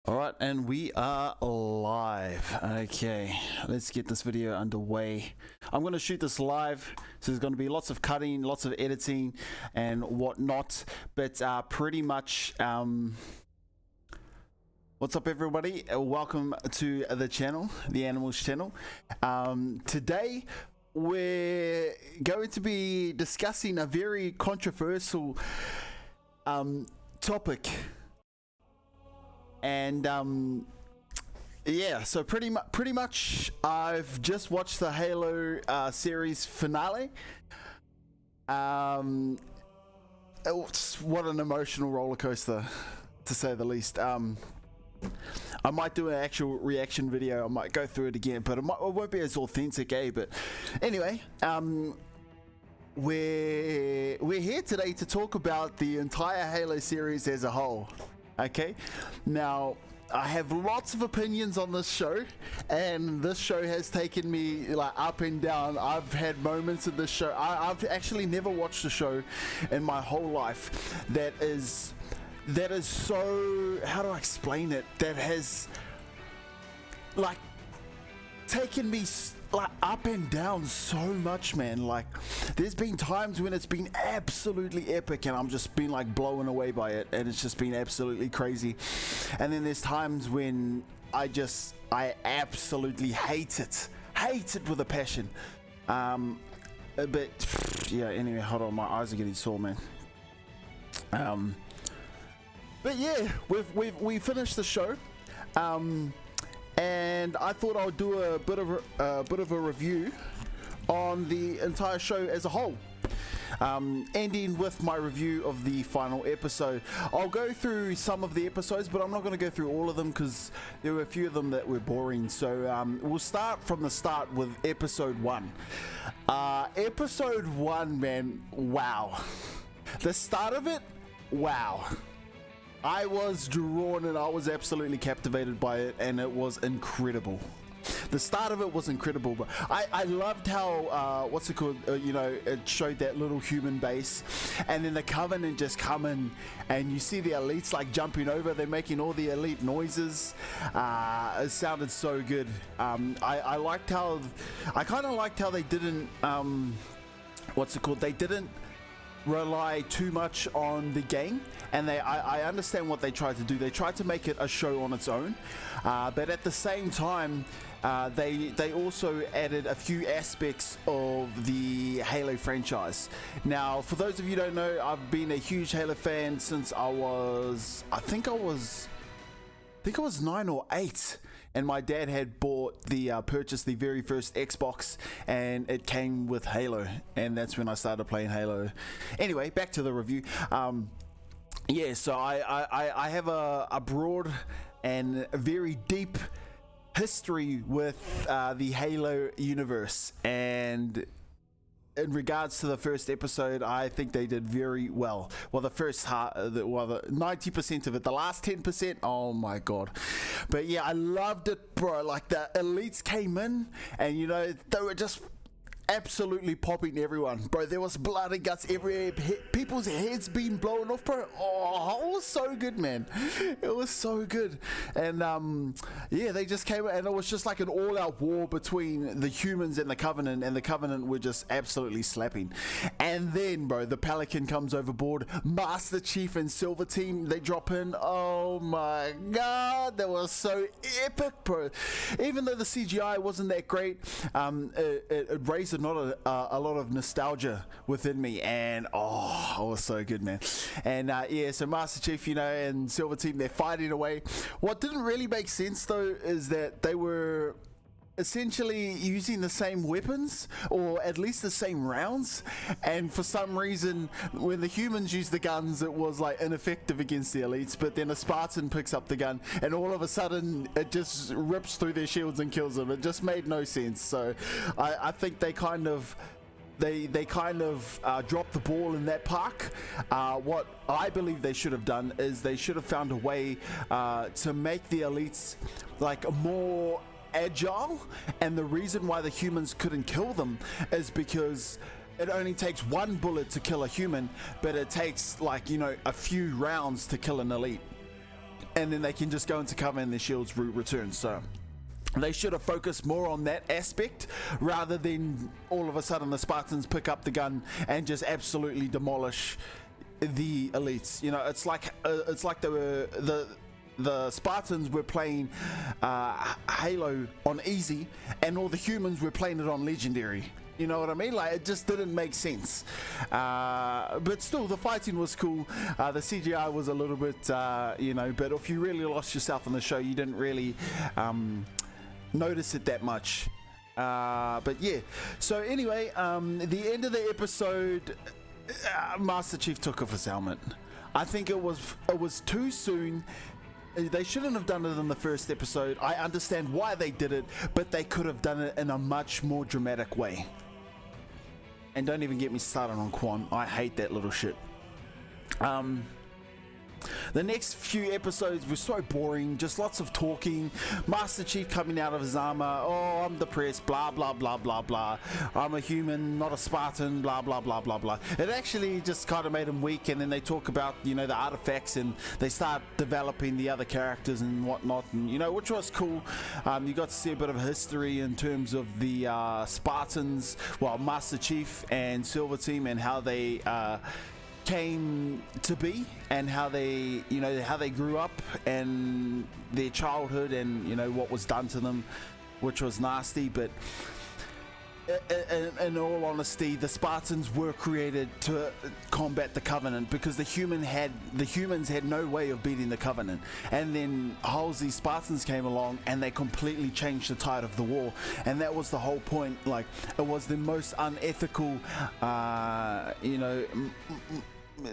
All right, and we are live. Okay, let's get this video underway. I'm going to shoot this live, so there's going to be lots of cutting, lots of editing, and whatnot. But pretty much, what's up, everybody? Welcome to the channel, the Animals channel. Today, we're going to be discussing a very controversial topic. And yeah, so pretty much I've just watched the Halo series finale. What an emotional roller coaster, to say the least. I might do an actual reaction video. I might go through it again, but it won't be as authentic, But anyway, we're here today to talk about the entire Halo series as a whole. Okay, now I have lots of opinions on this show, and this show has taken me like up and down. I've had moments of this show. I've actually never watched a show in my whole life that is so, how do I explain it, that has like taken me like up and down so much, man. Like there's been times when it's been absolutely epic and I'm just been like blown away by it, and it's just been absolutely crazy. And then there's times when I absolutely hate it with a passion. But yeah, anyway, hold on, my eyes are getting sore, man. But yeah, we finished the show. And I thought I would do a bit of a review on the entire show as a whole, ending with my review of the final episode. I'll go through some of the episodes, but I'm not going to go through all of them because there were a few of them that were boring. So we'll start from the start with episode 1. Episode 1, man, wow. The start of it, wow. I was drawn and I was absolutely captivated by it, and it was incredible. The start of it was incredible, but I loved how, what's it called, it showed that little human base, and then the Covenant just come in, and you see the elites like jumping over, they're making all the elite noises. It sounded so good. I liked how, I kind of liked how they didn't, they didn't rely too much on the game, and I understand what they tried to do. They tried to make it a show on its own, but at the same time they also added a few aspects of the Halo franchise. Now, for those of you who don't know, I've been a huge Halo fan since I think I was 9 or 8. And my dad had purchased the very first Xbox, and it came with Halo, and that's when I started playing Halo. Anyway, back to the review. Yeah, so I have a broad and very deep history with the Halo universe, and in regards to the first episode, I think they did very well. Well, the first half, the 90% of it, the last 10%, oh my god. But yeah, I loved it, bro. Like the elites came in, and they were just absolutely popping everyone, bro. There was blood and guts everywhere, people's heads being blown off, bro. Oh, it was so good, man. It was so good. And yeah, they just came, and it was just like an all-out war between the humans and the Covenant were just absolutely slapping. And then, bro, the Pelican comes overboard, Master Chief and Silver Team, they drop in. Oh my god, that was so epic, bro. Even though the CGI wasn't that great, it raised a lot of nostalgia within me, and oh, it was so good, man. And yeah, so Master Chief, and Silver Team, they're fighting away. What didn't really make sense though is that they were essentially using the same weapons, or at least the same rounds, and for some reason when the humans used the guns, it was like ineffective against the elites, but then a Spartan picks up the gun and all of a sudden it just rips through their shields and kills them. It just made no sense. So I think they kind of dropped the ball in that park. What I believe they should have done is they should have found a way to make the elites like more agile, and the reason why the humans couldn't kill them is because it only takes one bullet to kill a human, but it takes a few rounds to kill an elite. and then they can just go into cover and their shields return. So they should have focused more on that aspect rather than all of a sudden the Spartans pick up the gun and just absolutely demolish the elites. You know, it's like the Spartans were playing Halo on easy, and all the humans were playing it on legendary. You know what I mean? Like, it just didn't make sense. But still, the fighting was cool. The CGI was a little bit, you know, but if you really lost yourself in the show, you didn't really notice it that much. But yeah. So anyway, the end of the episode, Master Chief took off his helmet. I think it was too soon. They shouldn't have done it in the first episode. I understand why they did it, but they could have done it in a much more dramatic way. And don't even get me started on Quan. I hate that little shit. The next few episodes were so boring, just lots of talking. Master Chief coming out of his armor. Oh, I'm depressed, blah, blah, blah, blah, blah. I'm a human, not a Spartan, blah, blah, blah, blah, blah. It actually just kind of made him weak, and then they talk about, you know, the artifacts, and they start developing the other characters and whatnot, and, you know, which was cool. You got to see a bit of history in terms of the Spartans, well, Master Chief and Silver Team, and how they came to be, and how they, you know, how they grew up, and their childhood, and, you know, what was done to them, which was nasty. But in all honesty, the Spartans were created to combat the Covenant, because the humans had no way of beating the Covenant. And then Halsey Spartans came along and they completely changed the tide of the war, and that was the whole point. Like, it was the most unethical you know,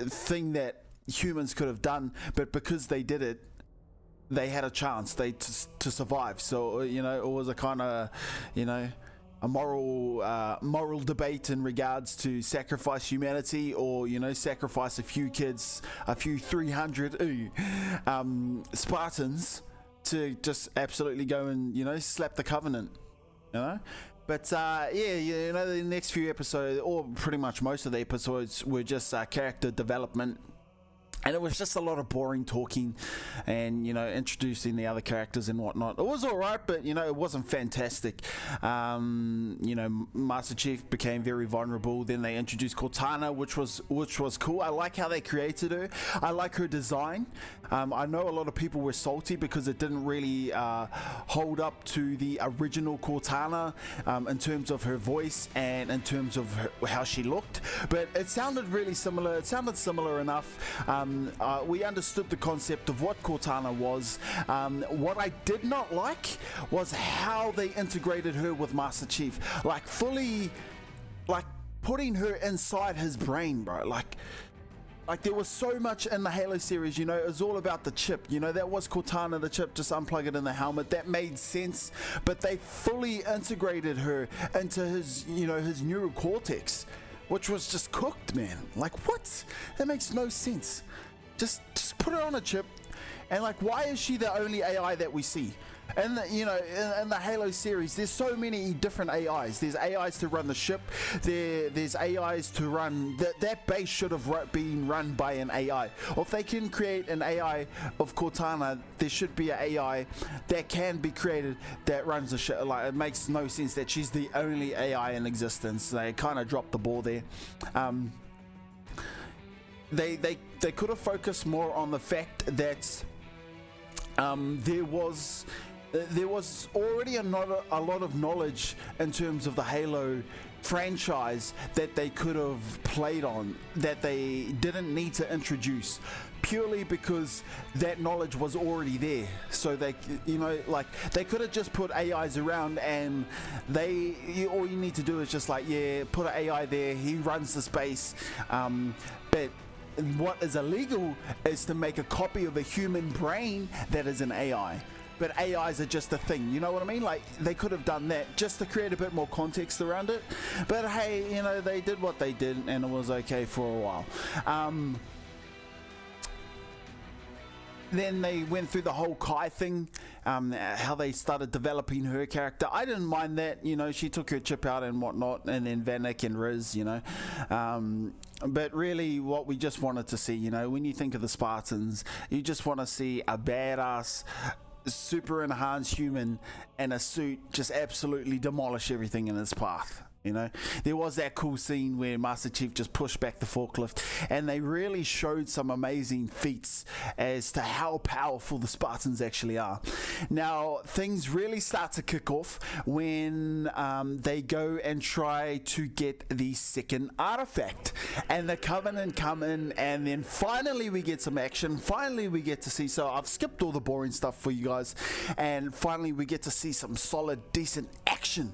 thing that humans could have done, but because they did it, they had a chance to survive. So, you know, it was a kind of, you know, a moral debate in regards to sacrifice humanity, or, you know, sacrifice a few kids, a few 300 Spartans to just absolutely go and, you know, slap the Covenant, you know. But yeah, you know, the next few episodes, or pretty much most of the episodes, were just character development. And it was just a lot of boring talking and, you know, introducing the other characters and whatnot. It was alright, but, you know, it wasn't fantastic. You know, Master Chief became very vulnerable. Then they introduced Cortana, which was cool. I like how they created her. I like her design. I know a lot of people were salty because it didn't really hold up to the original Cortana in terms of her voice and in terms of how she looked. But it sounded really similar. It sounded similar enough. We understood the concept of what Cortana was. What I did not like was how they integrated her with Master Chief, like fully, like putting her inside his brain, bro. Like there was so much in the Halo series, you know, it was all about the chip, you know, that was Cortana, the chip, just unplug it in the helmet. That made sense, but they fully integrated her into his, you know, his neural cortex, which was just cooked, man. Like, what? That makes no sense. Just put her on a chip, and like, why is she the only AI that we see? And you know, in the Halo series, there's so many different AIs. There's AIs to run the ship. There's AIs to run that base should have been run by an AI. Or if they can create an AI of Cortana, there should be an AI that can be created that runs the ship. Like, it makes no sense that she's the only AI in existence. They kind of dropped the ball there. They could have focused more on the fact that there was already a lot of knowledge in terms of the Halo franchise that they could have played on, that they didn't need to introduce, purely because that knowledge was already there. So they, you know, like, they could have just put AIs around, and all you need to do is just like, yeah, put an AI there, he runs the space. But what is illegal is to make a copy of a human brain that is an AI. But AIs are just a thing, you know what I mean? Like, they could have done that just to create a bit more context around it. But hey, you know, they did what they did, and it was okay for a while. then they went through the whole Kai thing, how they started developing her character. I didn't mind that, you know, she took her chip out and whatnot, and then Vanek and Riz, you know. But really what we just wanted to see, you know, when you think of the Spartans, you just want to see a badass, super enhanced human in a suit just absolutely demolish everything in its path. You know, there was that cool scene where Master Chief just pushed back the forklift, and they really showed some amazing feats as to how powerful the Spartans actually are. Now, things really start to kick off when they go and try to get the second artifact, and the Covenant come in, and then finally we get some action. Finally we get to see, so I've skipped all the boring stuff for you guys, and finally we get to see some solid, decent action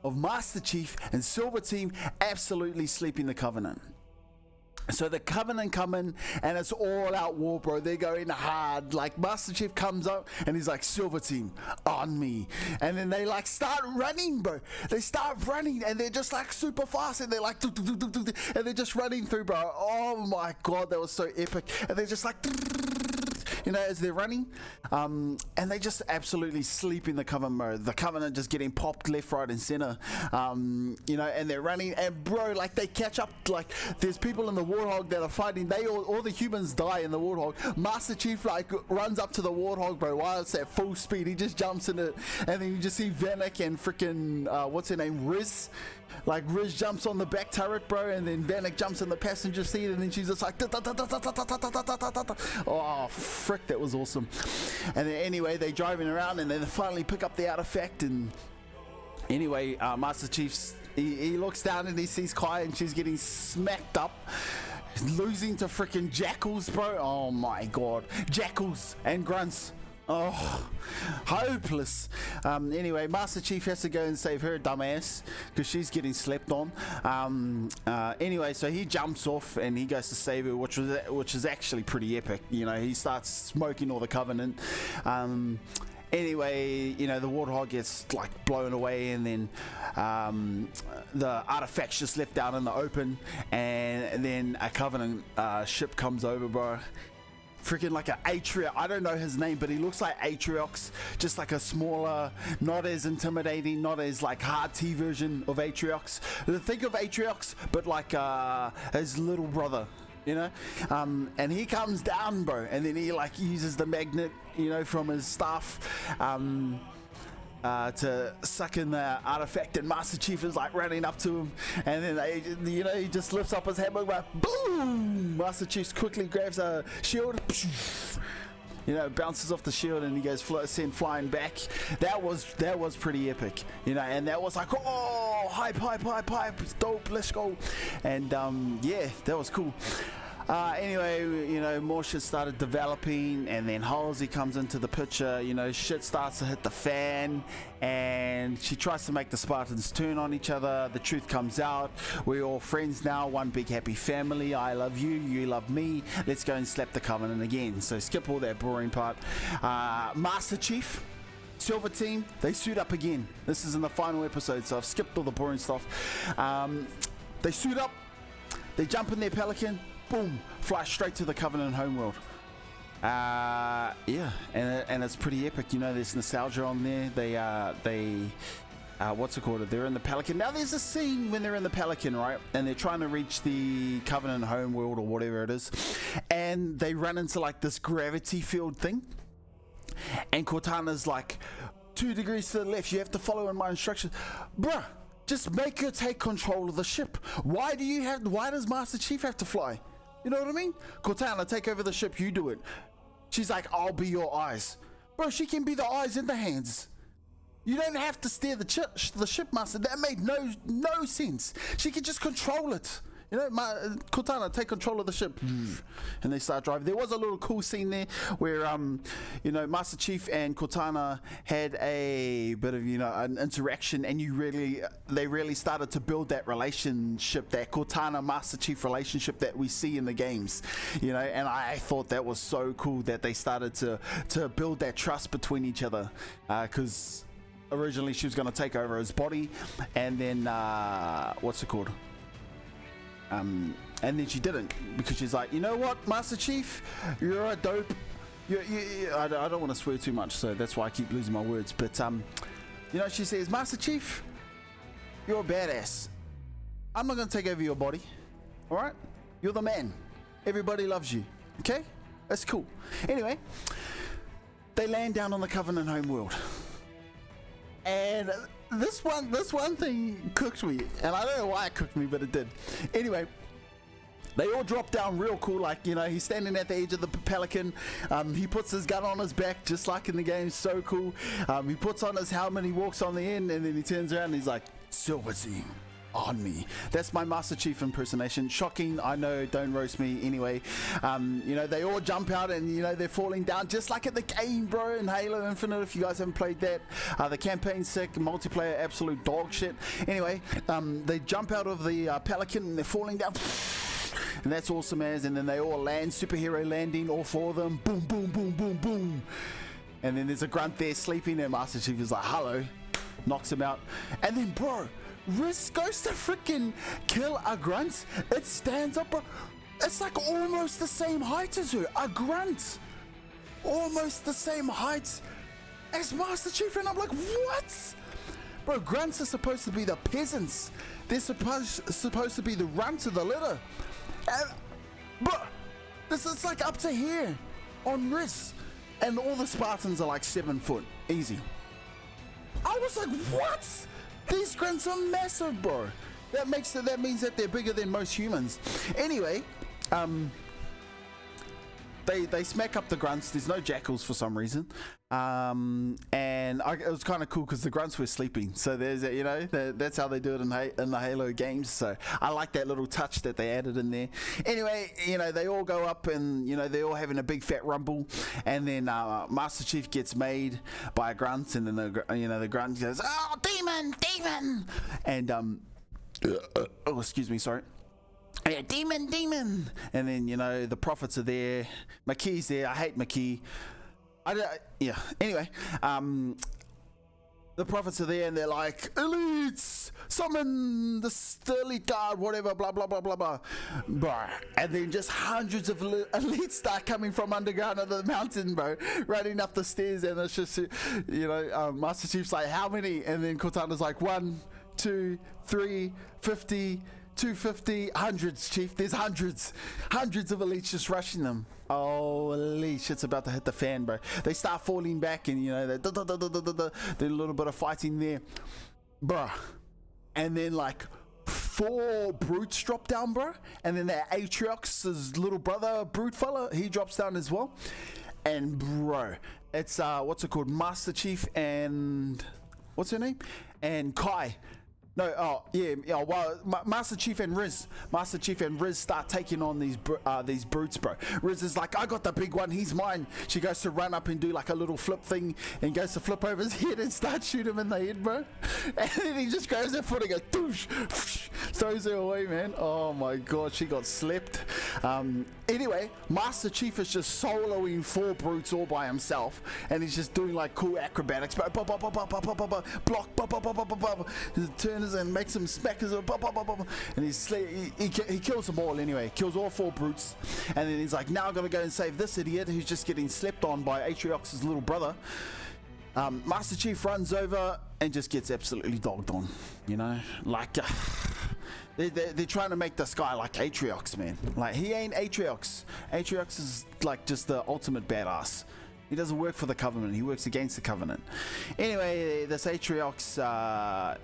of Master Chief and Silver Team absolutely sleeping the Covenant. So the Covenant come in and it's all out war, bro. They're going hard. Like, Master Chief comes up and he's like, Silver Team, on me. And then they like start running, bro. They start running and they're just like super fast, and they're like and they're just running through, bro. Oh my god, that was so epic. And they're just like, you know, as they're running, and they just absolutely sleep in the Covenant. The Covenant just getting popped left, right, and center. You know, and they're running, and bro, like they catch up. Like, there's people in the Warthog that are fighting. They all the humans die in the Warthog. Master Chief like runs up to the Warthog, bro, while it's at full speed. He just jumps in it, and then you just see Vanek and freaking what's her name, Riz. Like, Riz jumps on the back turret, bro, and then Vanek jumps in the passenger seat, and then she's just like, oh, frick, that was awesome. And then anyway, they're driving around, and then they finally pick up the artifact, and anyway, Master Chief's, he looks down and he sees Kai, and she's getting smacked up, losing to freaking jackals, bro. Oh my god, jackals and grunts. Oh, hopeless. Anyway, Master Chief has to go and save her dumbass because she's getting slept on. Anyway, so he jumps off and he goes to save her, which is actually pretty epic. You know, he starts smoking all the Covenant. Anyway, you know, the Warthog gets like blown away, and then the artifact's just left out in the open, and then a Covenant ship comes over, bro. Freaking like an Atriox, I don't know his name, but he looks like Atriox, just like a smaller, not as intimidating, not as like hard T version of Atriox. Think of Atriox, but like his little brother, you know. And he comes down, bro, and then he like uses the magnet, you know, from his staff to suck in the artifact, and Master Chief is like running up to him, and then you know, he just lifts up his hammer, like, boom! Master Chief quickly grabs a shield, you know, bounces off the shield, and he goes sent flying back. That was pretty epic, you know, and that was like, oh, hype, dope, let's go. And yeah, that was cool. Anyway, you know, more shit started developing, and then Halsey comes into the picture. You know, shit starts to hit the fan, and she tries to make the Spartans turn on each other. The truth comes out. We're all friends now, one big happy family. I love you, you love me. Let's go and slap the Covenant again. So skip all that boring part. Master Chief, Silver Team, they suit up again. This is in the final episode, so I've skipped all the boring stuff. They suit up, they jump in their Pelican, boom, fly straight to the Covenant homeworld. Yeah, and it's pretty epic. You know, there's nostalgia on there. They what's it called? They're in the Pelican. Now there's a scene when they're in the Pelican, right? And they're trying to reach the Covenant homeworld or whatever it is, and they run into like this gravity field thing. And Cortana's like, 2 degrees to the left. You have to follow in my instructions, bruh. Just make her take control of the ship. Why does Master Chief have to fly? You know what I mean? Cortana, take over the ship, you do it. She's like, I'll be your eyes. Bro, she can be the eyes and the hands. You don't have to steer the ship, Master. That made no sense. She can just control it. You know, Cortana, take control of the ship. And they start driving. There was a little cool scene there where, you know, Master Chief and Cortana had a bit of, you know, an interaction, and they really started to build that relationship, that Cortana-Master Chief relationship that we see in the games, you know, and I thought that was so cool that they started to build that trust between each other, because originally she was going to take over his body, and then, what's it called? And then she didn't, because she's like, you know what, Master Chief, you're a dope, I don't want to swear too much, so that's why I keep losing my words. But you know, she says, Master Chief, you're a badass. I'm not gonna take over your body. All right, you're the man. Everybody loves you. Okay, that's cool. Anyway, they land down on the Covenant homeworld, and this one thing cooked me, and I don't know why it cooked me, but it did. Anyway. They all drop down real cool, like, you know, he's standing at the edge of the Pelican. He puts his gun on his back, just like in the game, so cool. He puts on his helmet, he walks on the end, and then he turns around and he's like, Silver Team, on me. That's my Master Chief impersonation. Shocking, I know, don't roast me. Anyway, you know, they all jump out and, you know, they're falling down, just like at the game, bro, in Halo Infinite, if you guys haven't played that. The campaign's sick, multiplayer, absolute dog shit. Anyway, they jump out of the Pelican and they're falling down. And that's awesome as, and then they all land, superhero landing, all four of them, boom, boom, boom, boom, boom. And then there's a grunt there sleeping, and Master Chief is like, hello, knocks him out. And then, bro, Riz goes to freaking kill a grunt. It stands up, bro. It's like almost the same height as her, a grunt. Almost the same height as Master Chief, and I'm like, what? Bro, grunts are supposed to be the peasants. They're supposed to be the runt of the litter. And, bro, this is like up to here on Riz. And all the Spartans are like 7 foot. Easy. I was like, what? These grunts are massive, bro. That means that they're bigger than most humans. Anyway, they smack up the grunts. There's no jackals for some reason. And it was kind of cool because the grunts were sleeping. So there's, you know, that's how they do it in the Halo games. So I like that little touch that they added in there. Anyway, you know, they all go up and, you know, they're all having a big fat rumble. And then Master Chief gets made by a grunt. And then, the grunt goes, oh, demon. And, oh, excuse me, sorry. Yeah, demon. And then, you know, the prophets are there. McKee's there. I hate McKee. Yeah, anyway, the prophets are there and they're like, elites, summon the elite guard, whatever, blah, blah, blah, blah, blah. And then just hundreds of elites start coming from underground of the mountain, bro, running up the stairs. And it's just, you know, Master Chief's like, how many? And then Cortana's like, 1, 2, 3, 50, 250, hundreds, Chief. There's hundreds of elites just rushing them. Holy shit's about to hit the fan, bro. They start falling back and, you know, there's a little bit of fighting there, bruh. And then like 4 brutes drop down, bro. And then that Atriox's little brother, brute fella, he drops down as well. And bro, it's what's it called? Master Chief and what's her name? And Kai. No, well, Master Chief and Riz start taking on these brutes, bro. Riz is like, I got the big one, he's mine. She goes to run up and do like a little flip thing and goes to flip over his head and start shooting him in the head, bro. And then he just grabs her foot and goes, doosh, whoosh, throws her away, man. Oh my god, she got slept. Anyway, Master Chief is just soloing 4 brutes all by himself, and he's just doing like cool acrobatics, bro. Block, turns and makes him smack his, and he kills them all anyway. Kills all 4 brutes, and then he's like, now I'm gonna go and save this idiot who's just getting slept on by Atriox's little brother. Master Chief runs over and just gets absolutely dogged on, you know, like they're trying to make this guy like Atriox, man. Like, he ain't Atriox. Atriox is like just the ultimate badass. He doesn't work for the Covenant. He works against the Covenant. Anyway, this Atriox,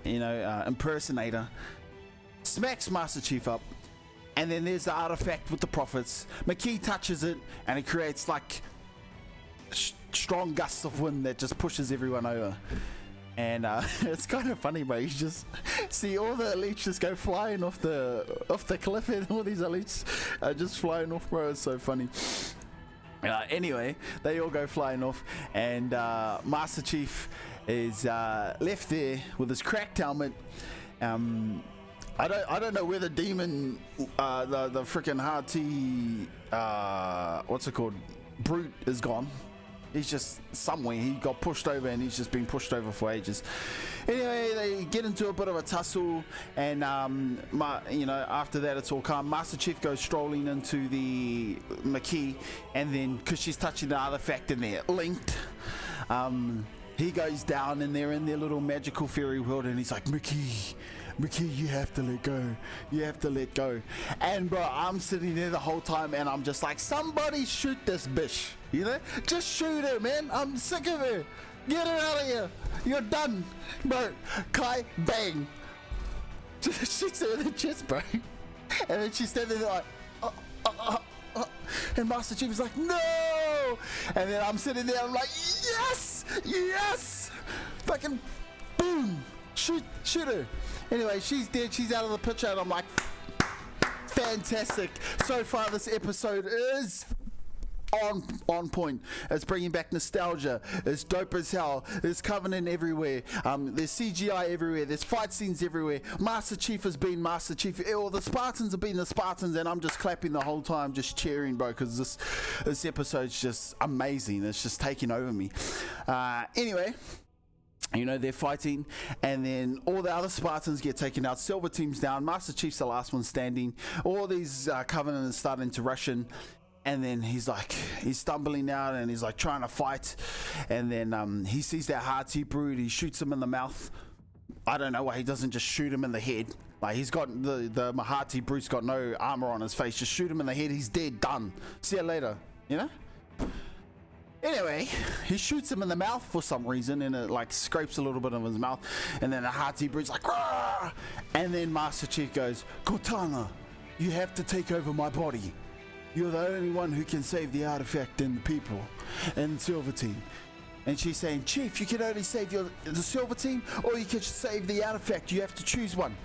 impersonator smacks Master Chief up. And then there's the artifact with the prophets. McKee touches it, and it creates like strong gusts of wind that just pushes everyone over. And it's kind of funny, bro. You just see all the elites just go flying off the cliff, and all these elites are just flying off, bro. It's so funny. Anyway, they all go flying off, and Master Chief is left there with his cracked helmet. I don't know where the demon, the freaking hard T, what's it called, brute is gone. He's just somewhere. He got pushed over and he's just been pushed over for ages. Anyway, they get into a bit of a tussle, and after that it's all calm. Master Chief goes strolling into the Makee, and then because she's touching the artifact and they're linked, he goes down and they're in their little magical fairy world, and he's like, Makee, you have to let go. You have to let go. And bro, I'm sitting there the whole time and I'm just like, somebody shoot this bitch. You know? Just shoot her, man. I'm sick of her. Get her out of here. You're done. Bro, Kai, bang. Shoots her in the chest, bro. And then she's standing there like, and Master Chief is like, no. And then I'm sitting there, I'm like, yes. Fucking boom. Shoot her. Anyway, she's dead. She's out of the picture, and I'm like, fantastic. So far, this episode is on point. It's bringing back nostalgia. It's dope as hell. There's Covenant everywhere. There's CGI everywhere. There's fight scenes everywhere. Master Chief has been Master Chief. Or the Spartans have been the Spartans, and I'm just clapping the whole time, just cheering, bro, because this episode's just amazing. It's just taking over me. Anyway. They're fighting, and then all the other Spartans get taken out. Silver Team's down. Master Chief's the last one standing. All these Covenant are starting to rush in, and then he's stumbling out, and he's like trying to fight, and then he sees that Hati Brute. He shoots him in the mouth. I don't know why he doesn't just shoot him in the head. Like, he's got the Mahati Brute's got no armor on his face. Just shoot him in the head. He's dead. Done. See you later. Anyway, he shoots him in the mouth for some reason, and it like scrapes a little bit of his mouth, and then the Hati Brute's like, Rah! And then Master Chief goes, Cortana, you have to take over my body. You're the only one who can save the artifact and the people and Silver Team. And she's saying, Chief, you can only save the Silver Team, or you can save the artifact. You have to choose one.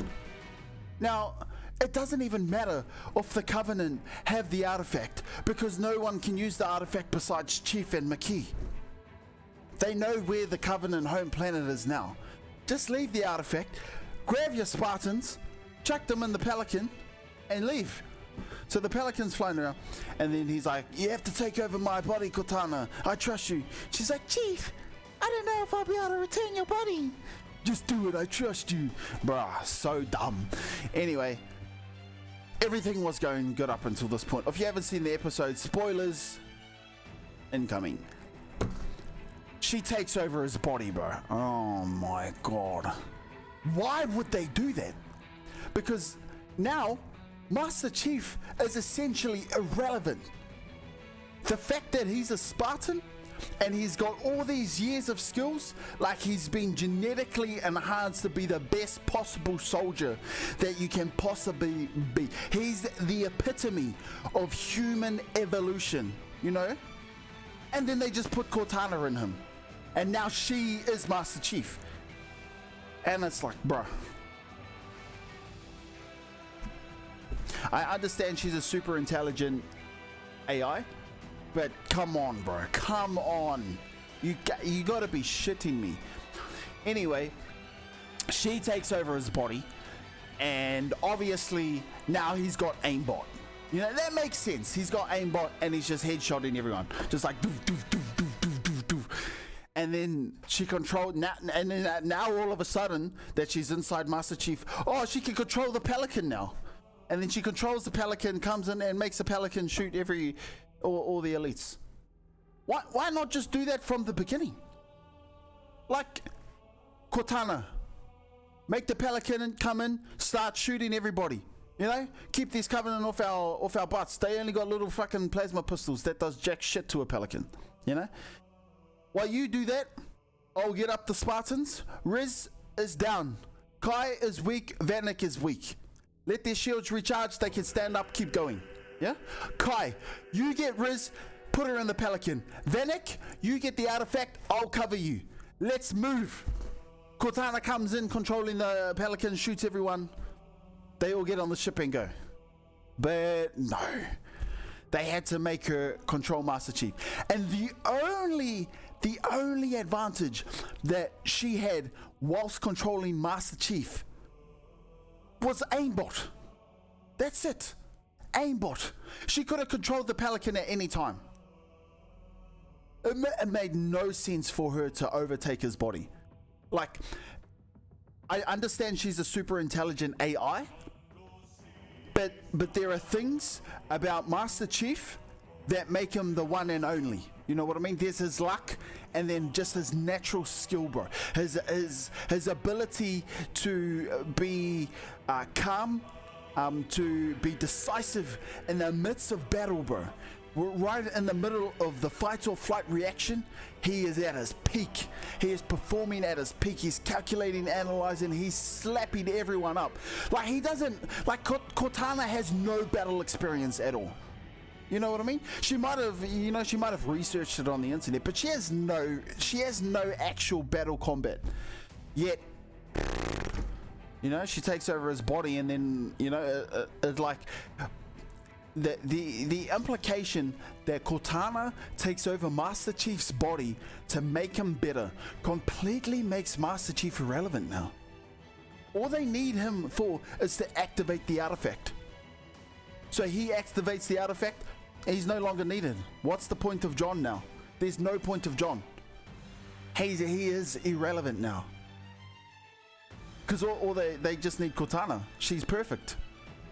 Now, it doesn't even matter if the Covenant have the artifact, because no one can use the artifact besides Chief and Makee. They know where the Covenant home planet is now. Just leave the artifact, grab your Spartans, chuck them in the Pelican, and leave. So the Pelican's flying around, and then he's like, you have to take over my body, Cortana. I trust you. She's like, Chief, I don't know if I'll be able to return your body. Just do it, I trust you. Bruh, so dumb. Anyway, everything was going good up until this point. If you haven't seen the episode, spoilers incoming. She takes over his body, bro. Oh my god. Why would they do that? Because now Master Chief is essentially irrelevant. The fact that he's a Spartan and he's got all these years of skills, like he's been genetically enhanced to be the best possible soldier that you can possibly be. He's the epitome of human evolution, And then they just put Cortana in him, and now she is Master Chief. And it's like, bruh. I understand she's a super intelligent AI, but come on, bro. Come on. You gotta be shitting me. Anyway, she takes over his body, and obviously now he's got aimbot. That makes sense. He's got aimbot, and he's just headshotting everyone. Just like doof, doof, doof, doof, doof, doof, doof. And then she controlled, now all of a sudden that she's inside Master Chief, she can control the Pelican now. And then she controls the Pelican, comes in and makes the Pelican shoot all the elites. Why not just do that from the beginning? Like, Cortana, make the Pelican come in, start shooting everybody. Keep these Covenant off our butts. They only got little fucking plasma pistols that does jack shit to a Pelican. While you do that, I'll get up the Spartans. Riz is down. Kai is weak. Vanek is weak. Let their shields recharge. They can stand up. Keep going. Yeah? Kai, you get Riz. Put her in the Pelican. Vanek, you get the artifact. I'll cover you. Let's move. Cortana comes in, controlling the Pelican, shoots everyone. They all get on the ship and go. But no. They had to make her control Master Chief. And the only advantage that she had whilst controlling Master Chief was aimbot. That's it. Aimbot. She could have controlled the Pelican at any time. It made no sense for her to overtake his body. Like, I understand she's a super intelligent AI, but there are things about Master Chief that make him the one and only. You know what I mean? There's his luck, and then just his natural skill, bro. His ability to be calm, to be decisive in the midst of battle, bro. We're right in the middle of the fight or flight reaction. He is at his peak. He is performing at his peak. He's calculating, analyzing. He's slapping everyone up. Like, he doesn't, like, Cortana has no battle experience at all. You know what I mean? She might have, she might have researched it on the internet, but she has no actual battle combat. Yet, she takes over his body, and then, it's like, the implication that Cortana takes over Master Chief's body to make him better completely makes Master Chief irrelevant now. All they need him for is to activate the artifact. So he activates the artifact, and he's no longer needed. What's the point of John now? There's no point of John. He is irrelevant now. Because all they just need Cortana. She's perfect.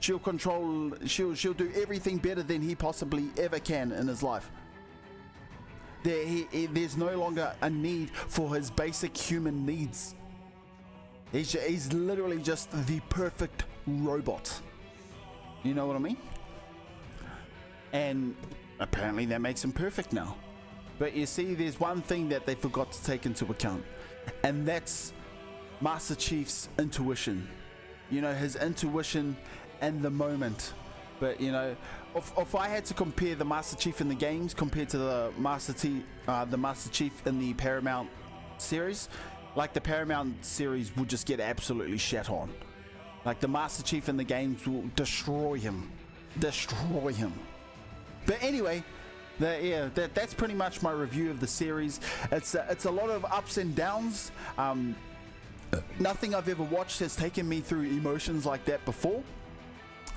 She'll do everything better than he possibly ever can in his life. There's no longer a need for his basic human needs. He's literally just the perfect robot. You know what I mean? And apparently that makes him perfect now. But you see, there's one thing that they forgot to take into account, and that's Master Chief's intuition. His intuition and the moment. But if I had to compare the Master Chief in the games compared to the Master Chief in the Paramount series, like, the Paramount series would just get absolutely shat on. Like, the Master Chief in the games will destroy him. But anyway, that's pretty much my review of the series. It's a lot of ups and downs. Nothing I've ever watched has taken me through emotions like that before.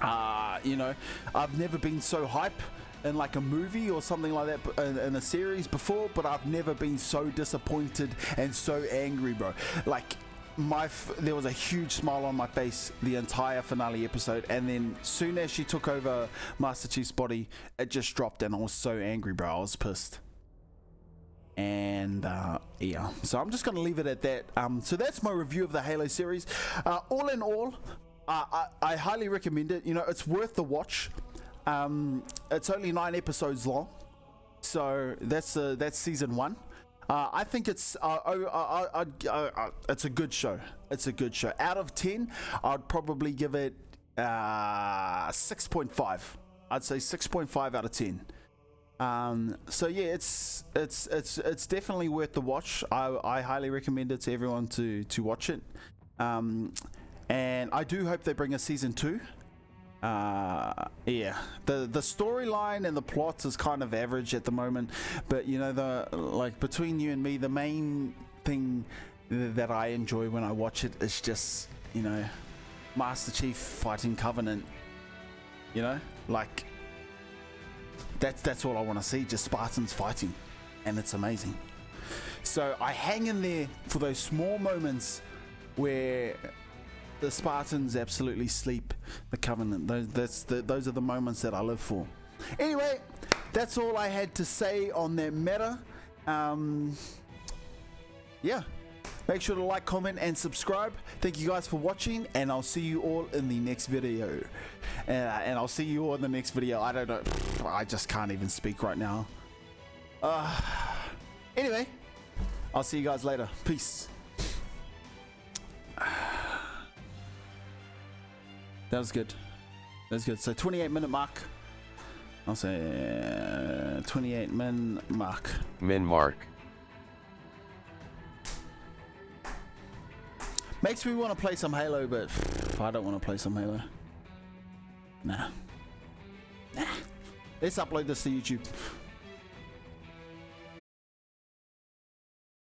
I've never been so hype in like a movie or something like that in a series before, but I've never been so disappointed and so angry, bro. Like, there was a huge smile on my face the entire finale episode, and then soon as she took over Master Chief's body, it just dropped, and I was so angry, bro. I was pissed. And so I'm just gonna leave it at that. So that's my review of the Halo series. All in all, I highly recommend it. It's worth the watch. It's only 9 episodes long, so that's season 1. I think it's a good show. It's a good show. Out of 10, I'd probably give it 6.5. I'd say 6.5 out of 10. So yeah, it's definitely worth the watch. I highly recommend it to everyone to watch it. And I do hope they bring a season 2. The storyline and the plot is kind of average at the moment, but between you and me, the main thing that I enjoy when I watch it is just Master Chief fighting Covenant. That's all I want to see, just Spartans fighting, and it's amazing. So I hang in there for those small moments where the Spartans absolutely sleep the Covenant. Those are the moments that I live for. Anyway, that's all I had to say on that matter. Make sure to like, comment, and subscribe. Thank you guys for watching, and I'll see you all in the next video. And I'll see you all in the next video. I don't know. I just can't even speak right now. Anyway, I'll see you guys later. Peace. That was good. So 28-minute mark. I'll say 28-min mark. Min mark. Makes me want to play some Halo, but I don't want to play some Halo. Nah. Let's upload this to YouTube.